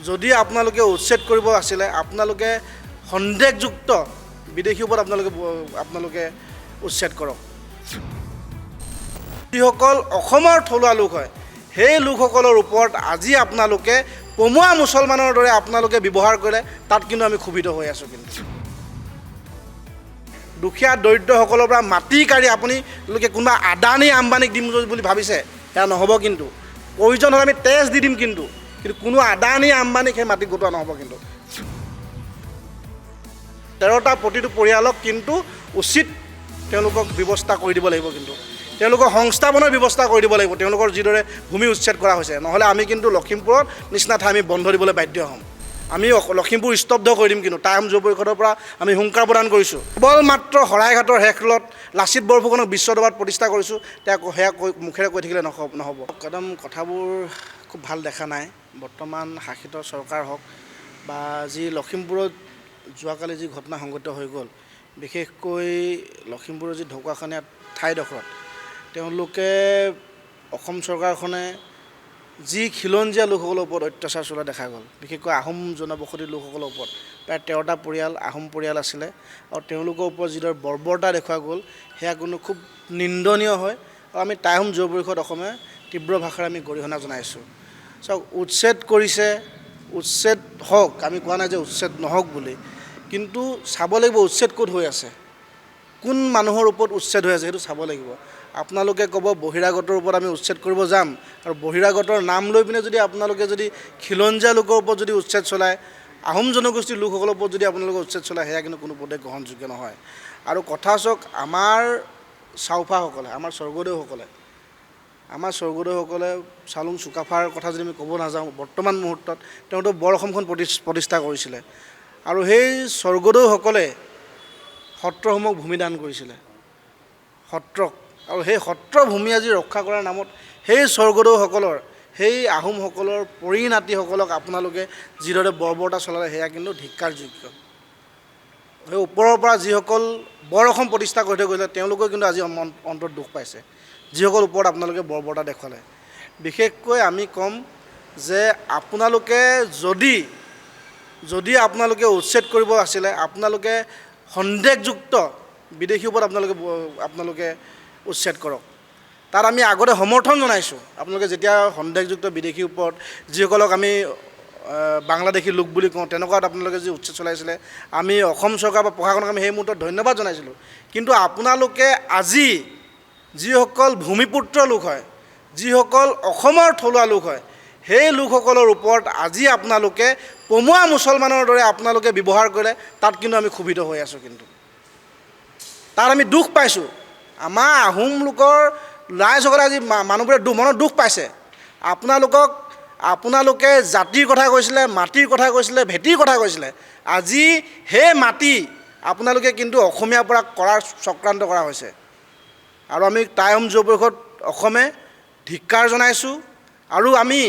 যদি আপোনালোকে উচ্ছেদ কৰিব আছিলে আপোনালোকে সন্দেহযুক্ত বিদেশীৰ ওপৰত আপোনালোকে উচ্ছেদ কৰক। যিসকল অসমৰ থলুৱা লোক হয় সেই লোকসকলৰ ওপৰত আজি আপোনালোকে পমুৱা মুছলমানৰ দৰে আপোনালোকে ব্যৱহাৰ কৰে, তাত কিন্তু আমি ক্ষুভিত হৈ আছোঁ। কিন্তু দুখীয়া দৰিদ্ৰসকলৰ পৰা মাটি কাঢ়ি আপোনালোকে কোনোবা আদানী আম্বানীক দিম বুলি ভাবিছে, সেয়া নহ'ব। কিন্তু প্ৰয়োজন হ'লে আমি তেজ দি দিম, কিন্তু কোনো আদানী আম্বানীক সেই মাটি গোটোৱা নহ'ব। কিন্তু 13টা প্ৰতিটো পৰিয়ালক কিন্তু উচিত তেওঁলোকক ব্যৱস্থা কৰি দিব লাগিব। কিন্তু তেওঁলোকৰ সংস্থাপনৰ ব্যৱস্থা কৰি দিব লাগিব, তেওঁলোকৰ যিদৰে ভূমি উচ্ছেদ কৰা হৈছে। নহ'লে আমি কিন্তু লখিমপুৰত নিচিনা ঠাই আমি বন্ধ দিবলৈ বাধ্য হ'ম। আমি লখিমপুৰ স্তব্ধ কৰি দিম। কিন্তু টাইম যুৱ পৰিষদৰ পৰা আমি হুংকাৰ প্ৰদান কৰিছোঁ। কেৱল মাত্ৰ শৰাইঘাটৰ শেষলত লাচিত বৰফুকনক বিশ্ব দৰবাৰত প্ৰতিষ্ঠা কৰিছোঁ, তেওঁক সেয়া মুখেৰে কৈ থাকিলে নহ'ব। একদম কথাবোৰ খুব ভাল দেখা নাই। বৰ্তমান শাসিত চৰকাৰ হওক বা যি লখিমপুৰত যোৱাকালি যি ঘটনা সংঘটিত হৈ গ'ল, বিশেষকৈ লখিমপুৰৰ যি ঢকুৱাখানীয়া ঠাইডোখৰত তেওঁলোকে অসম চৰকাৰখনে যি খিলঞ্জীয়া লোকসকলৰ ওপৰত অত্যাচাৰ চলোৱা দেখা গ'ল, বিশেষকৈ আহোম জনবসতিৰ লোকসকলৰ ওপৰত প্ৰায় 13টা পৰিয়াল আহোম পৰিয়াল আছিলে, আৰু তেওঁলোকৰ ওপৰত যিদৰে বৰ্বৰতা দেখুওৱা গ'ল সেয়া কোনো খুব নিন্দনীয় হয়। আৰু আমি টাইম যুৱ পৰিষদ অসমে তীব্ৰ ভাষাৰে আমি গৰিহণা জনাইছোঁ। চাওক, উচ্ছেদ কৰিছে, উচ্ছেদ হওক, আমি কোৱা নাই যে উচ্ছেদ নহওক বুলি, কিন্তু চাব লাগিব উচ্ছেদ ক'ত হৈ আছে, কোন মানুহৰ ওপৰত উচ্ছেদ হৈ আছে সেইটো চাব লাগিব। আপোনালোকে ক'ব বহিৰাগতৰ ওপৰত আমি উচ্ছেদ কৰিব যাম, আৰু বহিৰাগতৰ নাম লৈ পিনে যদি আপোনালোকে যদি খিলঞ্জীয়া লোকৰ ওপৰত যদি উচ্ছেদ চলায়, আহোম জনগোষ্ঠীৰ লোকসকলৰ ওপৰত যদি আপোনালোকে উচ্ছেদ চলায়, সেয়া কিন্তু কোনো পধ্যে গ্ৰহণযোগ্য নহয়। আৰু কথা চাওক, আমাৰ চাওফাসকলে, আমাৰ স্বৰ্গদেউসকলে চাউলুং চুকাফাৰ কথা যদি আমি ক'ব নাযাওঁ, বৰ্তমান মুহূৰ্তত তেওঁতো বৰ অসমখন প্ৰতিষ্ঠা কৰিছিলে, আৰু সেই স্বৰ্গদেউসকলে সত্ৰসমূহক ভূমিদান কৰিছিলে, সত্ৰক। আৰু সেই সত্ৰ ভূমি আজি ৰক্ষা কৰাৰ নামত সেই স্বৰ্গদেউসকলৰ, সেই আহোমসকলৰ পৰিণাতিসকলক আপোনালোকে যিদৰে বৰ্বৰতা চলালে, সেয়া কিন্তু ধিক্কাৰযোগ্য। সেই ওপৰৰ পৰা যিসকল বৰ অসম প্ৰতিষ্ঠা কৰি থৈ গৈছিলে তেওঁলোকেও কিন্তু আজি অন্তৰত দুখ পাইছে, যিসকল ওপৰত আপোনালোকে বৰ্বৰতা দেখুৱালে। বিশেষকৈ আমি ক'ম যে আপোনালোকে যদি আপোনালোকে উচ্ছেদ কৰিব আছিলে আপোনালোকে সন্দেহযুক্ত বিদেশীৰ ওপৰত আপোনালোকে উচ্ছেদ কৰক। তাত আমি আগতে সমৰ্থন জনাইছোঁ। আপোনালোকে যেতিয়া সন্দেহযুক্ত বিদেশীৰ ওপৰত যিসকলক আমি বাংলাদেশী লোক বুলি কওঁ, তেনেকুৱাত আপোনালোকে যি উচ্ছেদ চলাইছিলে, আমি অসম চৰকাৰ বা প্ৰশাসনক আমি সেই মুহূৰ্তত ধন্যবাদ জনাইছিলোঁ। কিন্তু আপোনালোকে আজি যিসকল ভূমিপুত্ৰ লোক হয়, যিসকল অসমৰ থলুৱা লোক হয়, সেই লোকসকলৰ ওপৰত আজি আপোনালোকে পমুৱা মুছলমানৰ দৰে আপোনালোকে ব্যৱহাৰ কৰে, তাত কিন্তু আমি ক্ষুভিত হৈ আছোঁ। কিন্তু তাত আমি দুখ পাইছোঁ। আমাৰ আহোম লোকৰ ৰাইজসকলে আজি মানুহবোৰে মনত দুখ পাইছে। আপোনালোকে জাতিৰ কথা কৈছিলে, মাটিৰ কথা কৈছিলে, ভেটিৰ কথা কৈছিলে। আজি সেই মাটি আপোনালোকে কিন্তু অসমীয়াৰ পৰা কৰাৰ চক্ৰান্ত কৰা হৈছে। আৰু আমি টাইম যুৱ পৰিষদ অসমে ধিক্কাৰ জনাইছোঁ। আৰু আমি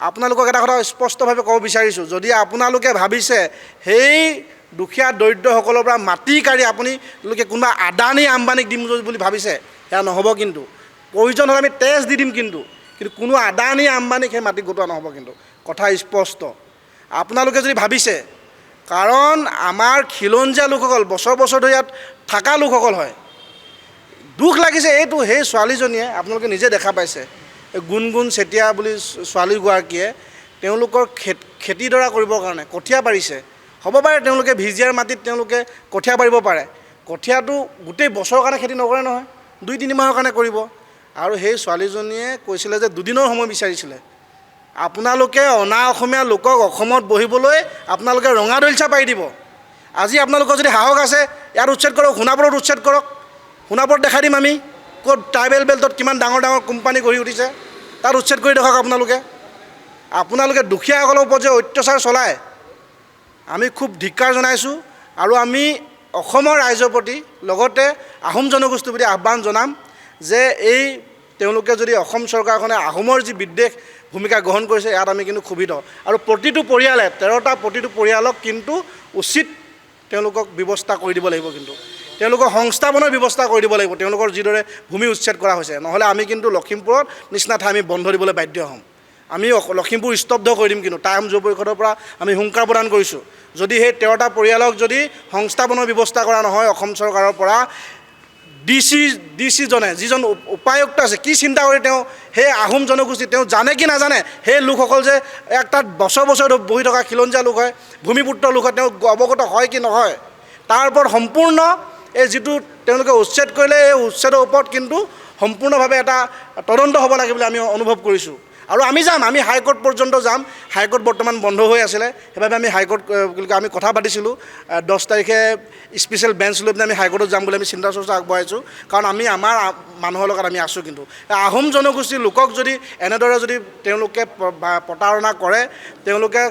আপোনালোকক এটা কথা স্পষ্টভাৱে ক'ব বিচাৰিছোঁ, যদি আপোনালোকে ভাবিছে সেই দুখীয়া দৰিদ্ৰসকলৰ পৰা মাটি কাঢ়ি আপোনালোকে কোনোবা আদানী আম্বানীক দিম বুলি ভাবিছে, সেয়া নহ'ব। কিন্তু প্ৰয়োজন হ'লে আমি তেজ দি দিম, কিন্তু কোনো আদানী আম্বানীক সেই মাটি গোটোৱা নহ'ব। কিন্তু কথা স্পষ্ট। আপোনালোকে যদি ভাবিছে, কাৰণ আমাৰ খিলঞ্জীয়া লোকসকল বছৰ ধৰি ইয়াত থকা লোকসকল হয়। দুখ লাগিছে এইটো, সেই ছোৱালীজনীয়ে আপোনালোকে নিজে দেখা পাইছে, গুণগুণ চেতিয়া বুলি ছোৱালীগৰাকীয়ে তেওঁলোকৰ খেতিডৰা কৰিবৰ কাৰণে কঠীয়া পাৰিছে। হ'ব পাৰে তেওঁলোকে ভিজিয়াৰ মাটিত তেওঁলোকে কঠীয়া পাৰিব পাৰে, কঠীয়াটো গোটেই বছৰৰ কাৰণে খেতি নকৰে নহয়, 2-3 মাহৰ কাৰণে কৰিব। আৰু সেই ছোৱালীজনীয়ে কৈছিলে যে 2 দিনৰ সময় বিচাৰিছিলে। আপোনালোকে অনা অসমীয়া লোকক অসমত বহিবলৈ আপোনালোকে ৰঙা দলিচা পাৰি দিব। আজি আপোনালোকৰ যদি সাহস আছে ইয়াত উচ্ছেদ কৰক, সোণাপুৰত উচ্ছেদ কৰক। সোণাপুৰত দেখাই দিম আমি ক'ত ট্ৰাইবেল বেল্টত কিমান ডাঙৰ কোম্পানী গঢ়ি উঠিছে, তাত উচ্ছেদ কৰি দেখুৱাওক। আপোনালোকে দুখীয়াসকলৰ ওপৰত যে অত্যাচাৰ চলায়, আমি খুব ধিক্কাৰ জনাইছোঁ। আৰু আমি অসমৰ ৰাইজৰ প্ৰতি লগতে আহোম জনগোষ্ঠীৰ প্ৰতি আহ্বান জনাম যে তেওঁলোকে যদি অসম চৰকাৰখনে আহোমৰ যি বিদ্বেষ ভূমিকা গ্ৰহণ কৰিছে, ইয়াত আমি কিন্তু ক্ষুভিত। আৰু প্ৰতিটো পৰিয়ালে 13টা প্ৰতিটো পৰিয়ালক কিন্তু উচিত তেওঁলোকক ব্যৱস্থা কৰি দিব লাগিব। কিন্তু তেওঁলোকৰ সংস্থাপনৰ ব্যৱস্থা কৰি দিব লাগিব, তেওঁলোকৰ যিদৰে ভূমি উচ্ছেদ কৰা হৈছে। নহ'লে আমি কিন্তু লখিমপুৰত নিচিনা ঠাই আমি বন্ধ দিবলৈ বাধ্য হ'ম। আমি লখিমপুৰ স্তব্ধ কৰি দিম। কিন্তু টাই আহোম যুৱ পৰিষদৰ পৰা আমি হুংকাৰ প্ৰদান কৰিছোঁ, যদি সেই 13টা পৰিয়ালক যদি সংস্থাপনৰ ব্যৱস্থা কৰা নহয় অসম চৰকাৰৰ পৰা, ডি চিজনে যিজন উপায়ুক্ত আছে কি চিন্তা কৰি তেওঁ সেই আহোম জনগোষ্ঠী তেওঁ জানে কি নাজানে সেই লোকসকল যে তাত বছৰ বছৰ বহি থকা খিলঞ্জীয়া লোক হয়, ভূমিপুত্ৰ লোক হয়, তেওঁ অৱগত হয় কি নহয় তাৰ ওপৰত সম্পূৰ্ণ এই যিটো তেওঁলোকে উচ্ছেদ কৰিলে এই উচ্ছেদৰ ওপৰত কিন্তু সম্পূৰ্ণভাৱে এটা তদন্ত হ'ব লাগে বুলি আমি অনুভৱ কৰিছোঁ। আৰু আমি যাম, আমি হাইকোৰ্ট পৰ্যন্ত যাম। হাইকোৰ্ট বৰ্তমান বন্ধ হৈ আছিলে, সেইবাবে আমি হাইকোৰ্ট আমি কথা পাতিছিলোঁ 10 তাৰিখে স্পেচিয়েল বেঞ্চ লৈ পিনে আমি হাইকোৰ্টত যাম বুলি আমি চিন্তা চৰ্চা আগবঢ়াইছোঁ। কাৰণ আমি আমাৰ মানুহৰ লগত আমি আছোঁ। কিন্তু আহোম জনগোষ্ঠীৰ লোকক যদি এনেদৰে যদি তেওঁলোকে প্ৰতাৰণা কৰে, তেওঁলোকে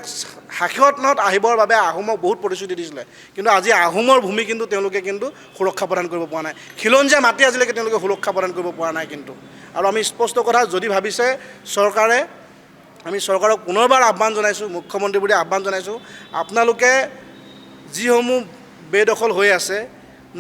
শাসনত আহিবৰ বাবে আহোমক বহুত প্ৰতিশ্ৰুতি দিছিলে, কিন্তু আজি আহোমৰ ভূমি কিন্তু তেওঁলোকে কিন্তু সুৰক্ষা প্ৰদান কৰিব পৰা নাই। খিলঞ্জীয়া মাটি আজিলৈকে তেওঁলোকে সুৰক্ষা প্ৰদান কৰিব পৰা নাই কিন্তু। আৰু আমি স্পষ্ট কথা যদি ভাবিছে চৰকাৰে, আমি চৰকাৰক পুনৰবাৰ আহ্বান জনাইছোঁ, মুখ্যমন্ত্ৰীপতি আহ্বান জনাইছোঁ, আপোনালোকে যিসমূহ বেদখল হৈ আছে,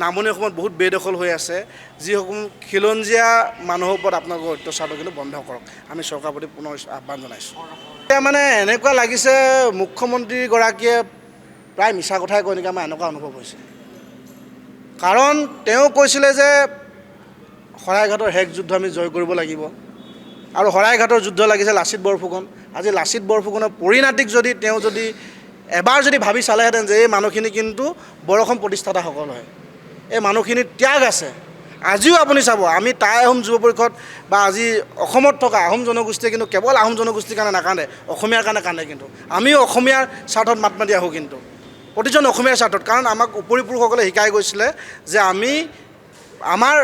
নামনিৰ সময়ত বহুত বেদখল হৈ আছে, যিসমূহ খিলঞ্জীয়া মানুহৰ ওপৰত আপোনালোকৰ অত্যাচাৰটো কিন্তু বন্ধ কৰক। আমি চৰকাৰৰ প্ৰতি পুনৰ আহ্বান জনাইছোঁ। এতিয়া মানে এনেকুৱা লাগিছে মুখ্যমন্ত্ৰীগৰাকীয়ে প্ৰায় মিছা কথাই কয় নেকি, আমাৰ এনেকুৱা অনুভৱ হৈছে। কাৰণ তেওঁ কৈছিলে যে শৰাইঘাটৰ শেষ যুদ্ধ আমি জয় কৰিব লাগিব, আৰু শৰাইঘাটৰ যুদ্ধ লাগিছে লাচিত বৰফুকন। আজি লাচিত বৰফুকনৰ পৰিণাতিক যদি তেওঁ যদি এবাৰ যদি ভাবি চালেহেঁতেন যে এই মানুহখিনি কিন্তু বৰ অসম প্ৰতিষ্ঠাতাসকল হয়, এই মানুহখিনিৰ ত্যাগ আছে। আজিও আপুনি চাব, আমি টাই আহোম যুৱ পৰিষদ বা আজি অসমত থকা আহোম জনগোষ্ঠীয়ে কিন্তু কেৱল আহোম জনগোষ্ঠীৰ কাৰণে নাকান্দে, অসমীয়াৰ কাৰণে কান্দে। কিন্তু আমিও অসমীয়াৰ স্বাৰ্থত মাত মাতি আহোঁ, কিন্তু প্ৰতিজন অসমীয়াৰ স্বাৰ্থত। কাৰণ আমাক উপৰিপুৰুষসকলে শিকাই গৈছিলে যে আমি আমাৰ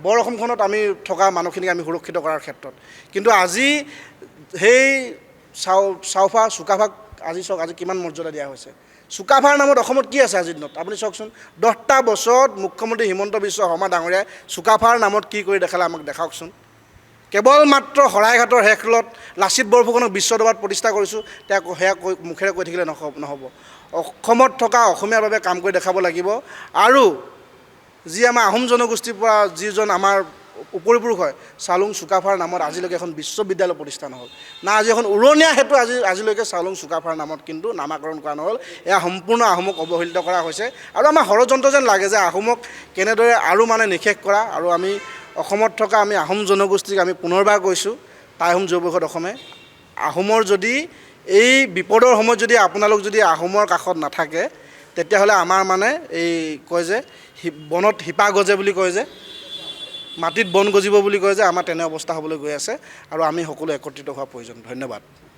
বৰ অসমখনত আমি থকা মানুহখিনিক আমি সুৰক্ষিত কৰাৰ ক্ষেত্ৰত। কিন্তু আজি সেই চাউফা চুকাফাক আজি চাওক, আজি কিমান মৰ্যাদা দিয়া হৈছে। চুকাফাৰ নামত অসমত কি আছে আজিৰ দিনত আপুনি চাওকচোন। 10টা বছৰত মুখ্যমন্ত্ৰী হিমন্ত বিশ্ব শৰ্মা ডাঙৰীয়াই চুকাফাৰ নামত কি কৰি দেখালে আমাক দেখাওকচোন। কেৱল মাত্ৰ শৰাইঘাটৰ শেষলত লাচিত বৰফুকনক বিশ্ব দৰবাৰত প্ৰতিষ্ঠা কৰিছোঁ, তেওঁ সেয়া মুখেৰে কৈ থাকিলে নহ'ব। অসমত থকা অসমীয়াৰ বাবে কাম কৰি দেখাব লাগিব। আৰু যি আমাৰ আহোম জনগোষ্ঠীৰ পৰা যিজন আমাৰ উপৰিপুৰুষ হয়, চাওলুং চুকাফাৰ নামত আজিলৈকে এখন বিশ্ববিদ্যালয় প্ৰতিষ্ঠা নহ'ল, না আজি এখন উৰণীয়া সেতু আজিলৈকে চাওলুং চুকাফাৰ নামত কিন্তু নামাকৰণ কৰা নহ'ল। এয়া সম্পূৰ্ণ আহোমক অৱহেলিত কৰা হৈছে। আৰু আমাৰ ষড়যন্ত্ৰ যেন লাগে যে আহোমক কেনেদৰে আৰু মানে নিষেধ কৰা। আৰু আমি অসমত থকা আমি আহোম জনগোষ্ঠীক আমি পুনৰবাৰ কৈছোঁ, টাই আহোম যুৱ পৰিষদ অসমে আহোমৰ যদি এই বিপদৰ সময়ত যদি আপোনালোক যদি আহোমৰ কাষত নাথাকে, তেতিয়াহ'লে আমাৰ মানে এই কয় যে বনত শিপা গজে বুলি কয় যে, মাটিত বন গজিব বুলি কয় যে, আমাৰ তেনে অৱস্থা হ'বলৈ গৈ আছে। আৰু আমি সকলো একত্ৰিত হোৱাৰ প্ৰয়োজন। ধন্যবাদ।